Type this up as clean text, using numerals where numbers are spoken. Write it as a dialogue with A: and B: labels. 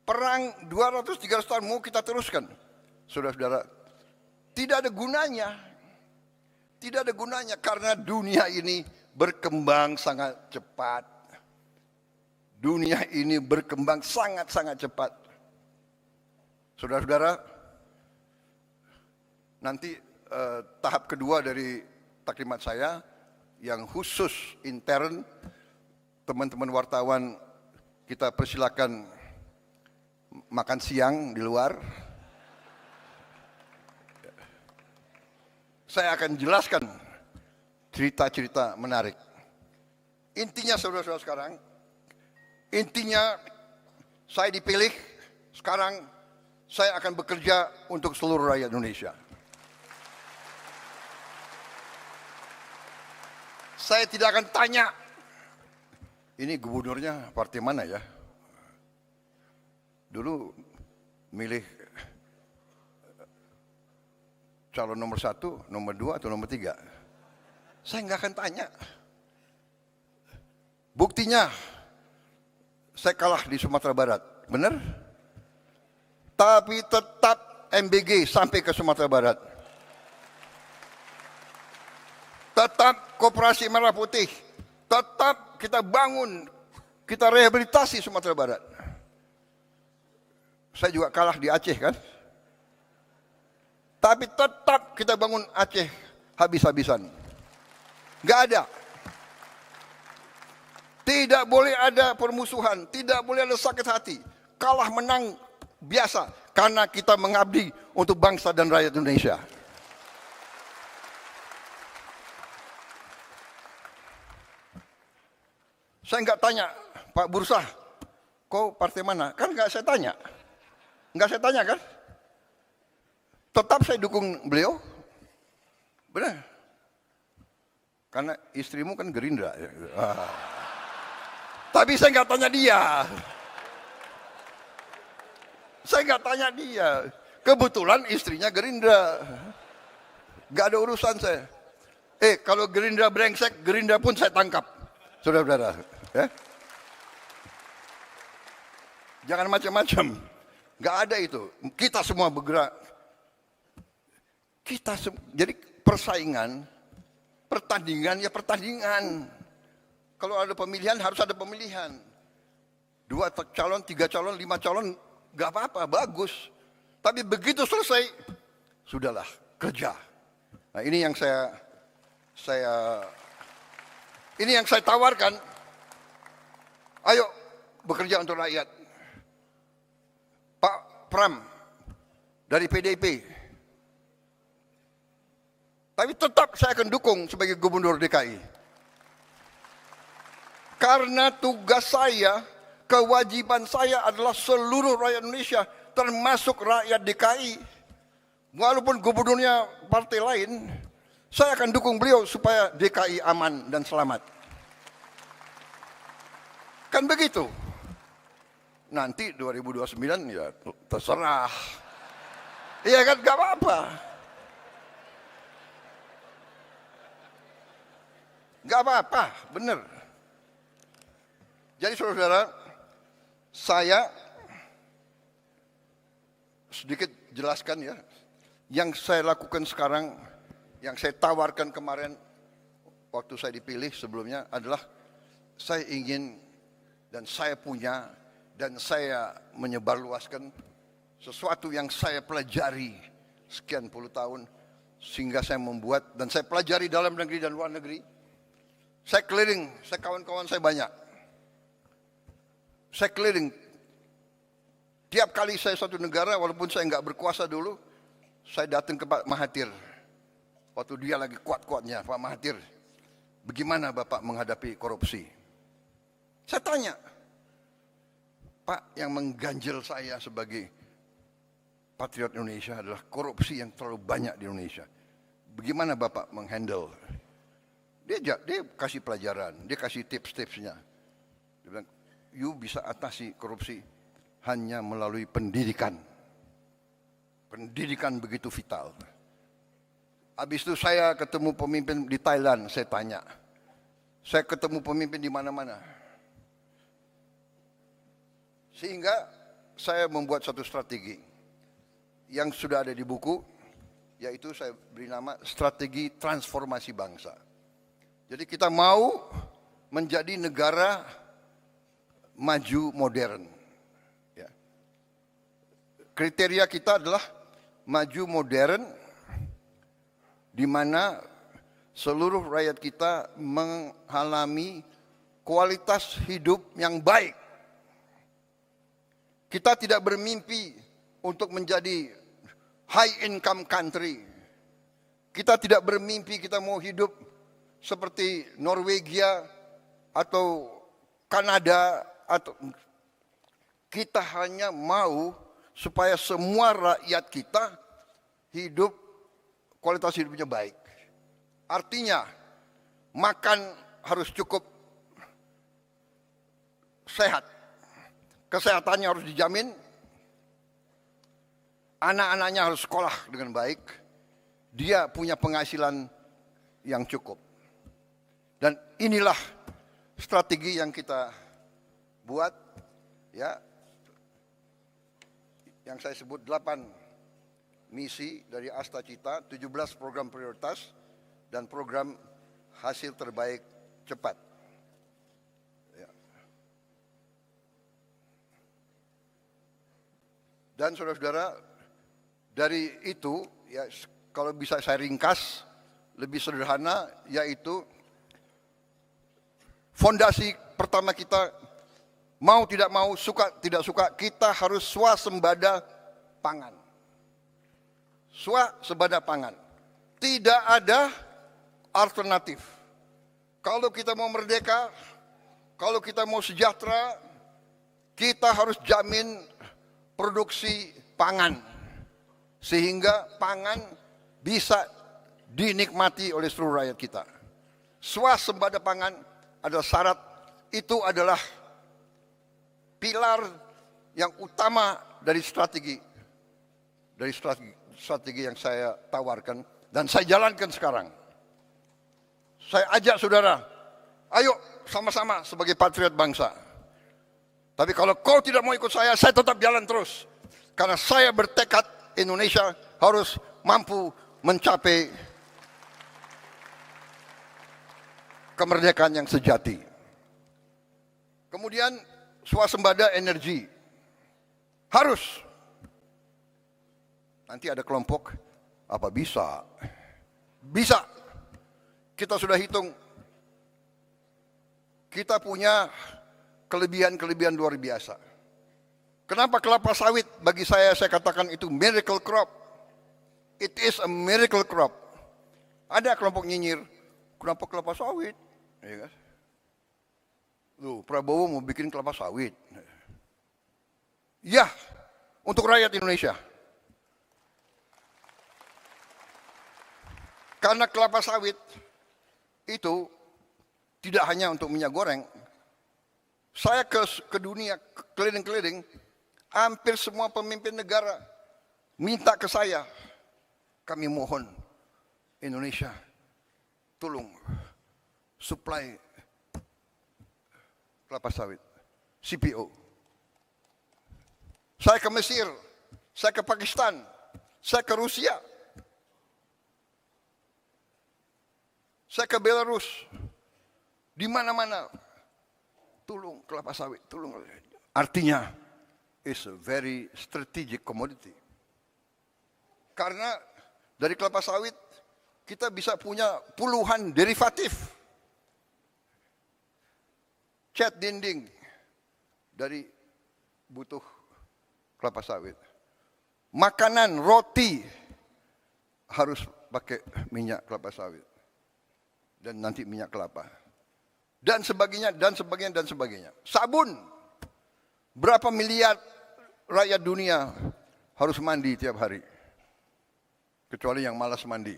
A: Perang 200-300 tahun mau kita teruskan. Saudara-saudara, tidak ada gunanya. Tidak ada gunanya karena dunia ini berkembang sangat cepat. Dunia ini berkembang sangat-sangat cepat. Saudara-saudara, nanti tahap kedua dari taklimat saya yang khusus intern, teman-teman wartawan kita persilakan makan siang di luar. Saya akan jelaskan cerita-cerita menarik. Intinya saudara-saudara sekarang, intinya saya dipilih, sekarang saya akan bekerja untuk seluruh rakyat Indonesia. Saya tidak akan tanya, ini gubernurnya partai mana ya? Dulu milih calon nomor 1, nomor 2, atau nomor 3. Saya nggak akan tanya. Buktinya, saya kalah di Sumatera Barat, benar? Tapi tetap MBG sampai ke Sumatera Barat. Tetap Koperasi Merah Putih. Tetap kita bangun, kita rehabilitasi Sumatera Barat. Saya juga kalah di Aceh kan? Tapi tetap kita bangun Aceh habis-habisan. Gak ada. Tidak boleh ada permusuhan, tidak boleh ada sakit hati. Kalah menang biasa karena kita mengabdi untuk bangsa dan rakyat Indonesia. Saya nggak tanya, Pak Bursah, kau partai mana? Kan nggak saya tanya. Nggak saya tanya kan? Tetap saya dukung beliau. Benar. Karena istrimu kan Gerindra. Tapi saya nggak tanya dia. Saya nggak tanya dia. Kebetulan istrinya Gerindra. Nggak ada urusan saya. Kalau Gerindra brengsek, Gerindra pun saya tangkap. Saudara-saudara. Ya? Jangan macam-macam. Nggak ada itu. Kita semua bergerak. Jadi persaingan, pertandingan ya pertandingan. Kalau ada pemilihan harus ada pemilihan. 2 calon, 3 calon, 5 calon, gak apa-apa, bagus. Tapi begitu selesai, sudahlah, kerja. Nah ini yang ini yang saya tawarkan. Ayo bekerja untuk rakyat. Pak Pram dari PDIP. Tapi tetap saya akan dukung sebagai gubernur DKI. Karena tugas saya, kewajiban saya adalah seluruh rakyat Indonesia, termasuk rakyat DKI. Walaupun gubernurnya partai lain, saya akan dukung beliau supaya DKI aman dan selamat. Kan begitu. Nanti 2029 ya terserah. Iya kan, gak apa-apa. Gak apa-apa, benar. Jadi saudara-saudara, saya sedikit jelaskan ya. Yang saya lakukan sekarang, yang saya tawarkan kemarin waktu saya dipilih sebelumnya adalah saya ingin dan saya punya dan saya menyebarluaskan sesuatu yang saya pelajari sekian puluh tahun sehingga saya membuat dan saya pelajari dalam negeri dan luar negeri. Saya keliling, kawan-kawan saya banyak. Saya keliling. Tiap kali saya suatu negara, walaupun saya nggak berkuasa dulu, saya datang ke Pak Mahathir. Waktu dia lagi kuat-kuatnya, Pak Mahathir, bagaimana Bapak menghadapi korupsi? Saya tanya, Pak, yang mengganjel saya sebagai patriot Indonesia adalah korupsi yang terlalu banyak di Indonesia. Bagaimana Bapak menghandle? Dia kasih pelajaran, dia kasih tips-tipsnya. Dia bilang, you bisa atasi korupsi hanya melalui pendidikan. Pendidikan begitu vital. Habis itu saya ketemu pemimpin di Thailand, saya tanya. Saya ketemu pemimpin di mana-mana. Sehingga saya membuat satu strategi yang sudah ada di buku, yaitu saya beri nama strategi transformasi bangsa. Jadi kita mau menjadi negara maju modern. Ya. Kriteria kita adalah maju modern, di mana seluruh rakyat kita mengalami kualitas hidup yang baik. Kita tidak bermimpi untuk menjadi high income country. Kita tidak bermimpi kita mau hidup seperti Norwegia atau Kanada, atau kita hanya mau supaya semua rakyat kita hidup, kualitas hidupnya baik. Artinya makan harus cukup sehat, kesehatannya harus dijamin, anak-anaknya harus sekolah dengan baik, dia punya penghasilan yang cukup. Dan inilah strategi yang kita buat, ya, yang saya sebut 8 misi dari Astacita, 17 program prioritas, dan program hasil terbaik cepat. Ya. Dan saudara-saudara, dari itu, ya, kalau bisa saya ringkas lebih sederhana, yaitu fondasi pertama kita, mau tidak mau, suka tidak suka, kita harus swasembada pangan. Swasembada pangan. Tidak ada alternatif. Kalau kita mau merdeka, kalau kita mau sejahtera, kita harus jamin produksi pangan. Sehingga pangan bisa dinikmati oleh seluruh rakyat kita. Swasembada pangan adalah syarat, itu adalah pilar yang utama dari strategi yang saya tawarkan dan saya jalankan sekarang. Saya ajak saudara, ayo sama-sama sebagai patriot bangsa. Tapi kalau kau tidak mau ikut saya tetap jalan terus. Karena saya bertekad Indonesia harus mampu mencapai kemerdekaan yang sejati. Kemudian swasembada energi. Harus. Nanti ada kelompok, apa bisa? Bisa. Kita sudah hitung, kita punya kelebihan-kelebihan luar biasa. Kenapa kelapa sawit bagi saya katakan itu miracle crop. It is a miracle crop. Ada kelompok nyinyir, kenapa kelapa sawit? Ya kan? Loh, Prabowo mau bikin kelapa sawit. Ya, untuk rakyat Indonesia. Karena kelapa sawit itu tidak hanya untuk minyak goreng. Saya ke dunia, keliling-keliling, hampir semua pemimpin negara minta ke saya, kami mohon Indonesia, tolong supply kelapa sawit, CPO. Saya ke Mesir, saya ke Pakistan, saya ke Rusia, saya ke Belarus, di mana-mana, tolong kelapa sawit, tolong. Artinya, it's a very strategic commodity. Karena dari kelapa sawit, kita bisa punya puluhan derivatif. Cat dinding dari butuh kelapa sawit. Makanan, roti, harus pakai minyak kelapa sawit. Dan nanti minyak kelapa. Dan sebagainya, dan sebagainya, dan sebagainya. Sabun. Berapa miliar rakyat dunia harus mandi tiap hari. Kecuali yang malas mandi.